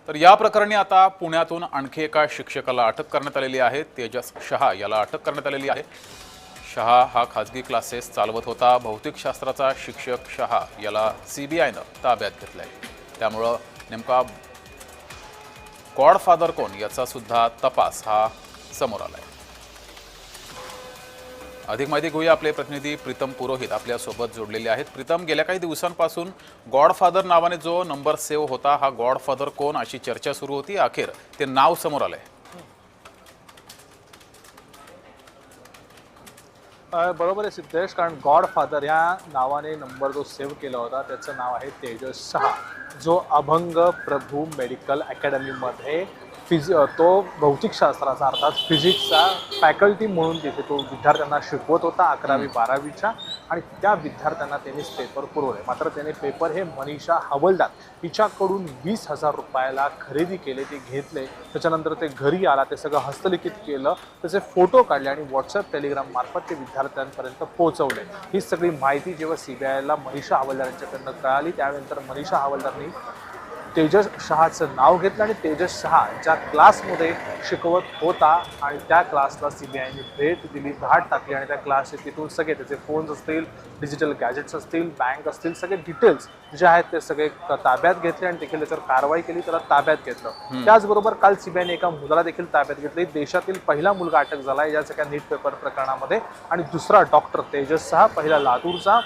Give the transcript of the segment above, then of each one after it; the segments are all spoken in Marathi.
तर या प्रकरणी आता पुण्यातून आणखी एका शिक्षकाला अटक करण्यात आलेली आहे। तेजस शहा याला अटक करण्यात आलेली आहे। शहा हा खाजगी क्लासेस चालवत होता। भौतिकशास्त्राचा शिक्षक शहा याला सीबीआयनं ताब्यात घेतलंय। त्यामुळे नेमका गॉडफादर कोण याचा सुद्धा तपास हा समोर आलाय। अधिक माहिती घेऊया, आपले प्रतिनिधी प्रीतम पुरोहित आपल्या सोबत जोडलेले आहेत। प्रीतम, गेल्या काही दिवसांपासून गॉडफादर नावाने जो नंबर सेव्ह होता, हा गॉडफादर कोण अशी चर्चा सुरू होती। अखेर ते नाव समोर आलंय। बरोबर आहे सिद्धेश, कारण गॉडफादर या नावाने नंबर जो सेव्ह केला होता त्याचं नाव आहे तेजस शहा, जो अभंग प्रभू मेडिकल अकॅडमीमध्ये तो भौतिकशास्त्राचा अर्थात फिजिक्सचा फॅकल्टी म्हणून तिथे तो विद्यार्थ्यांना शिकवत होता 11वी-12वीच्या, आणि त्या विद्यार्थ्यांना त्यांनीच पेपर पुरवले। मात्र त्याने पेपर हे मनीषा हवलदार हिच्याकडून 20,000 रुपयाला खरेदी केले, ते घेतले। त्याच्यानंतर ते घरी आला, ते सगळं हस्तलिखित केलं, त्याचे फोटो काढले आणि व्हॉट्सअप टेलिग्राम मार्फत ते विद्यार्थ्यांपर्यंत पोहोचवले। ही सगळी माहिती जेव्हा सीबीआयला मनीषा हवलदार यांच्याकडनं कळाली, त्यानंतर मनीषा हवलदारनी तेजस शहाचं नाव घेतलं आणि तेजस शहा ज्या क्लासमध्ये शिकवत होता आणि त्या क्लासला सीबीआयने भेट दिली, धाड टाकली आणि त्या क्लासचे तिथून सगळे त्याचे फोन्स असतील, डिजिटल गॅजेट्स असतील, बँक असतील, सगळे डिटेल्स जे आहेत ते सगळे ताब्यात घेतले आणि देखील त्याच्यावर कारवाई केली, त्याला ताब्यात घेतलं। त्याचबरोबर काल सीबीआयने एका मुलाला देखील ताब्यात घेतले। देशातील पहिला मुलगा अटक झाला या सगळ्या नीट पेपर प्रकरणामध्ये, आणि दुसरा डॉक्टर तेजस शहा, पहिला लातूरचा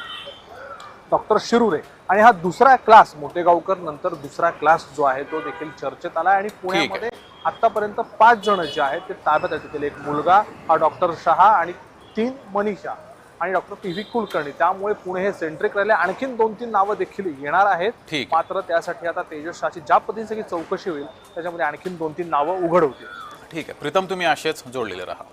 डॉक्टर शिरुरे, आणि हा दुसरा क्लास मोठेगावकर नंतर दुसरा क्लास जो आहे तो देखील चर्चेत आला। आणि पुण्यामध्ये आतापर्यंत 5 जण जे आहेत ते ताब्यात आहेत। एक मुलगा हा डॉक्टर शहा आणि 3 मनीषा आणि डॉक्टर पी.व्ही. कुलकर्णी। त्यामुळे पुणे हे सेंट्रिक राहिले। आणखीन 2-3 नावं देखील येणार आहेत, मात्र त्यासाठी आता तेजस शहाची ज्या पद्धतीने सगळी चौकशी होईल त्याच्यामध्ये आणखीन 2-3 नावं उघड होतील। ठीक आहे प्रीतम, तुम्ही असेच जोडलेले राहा।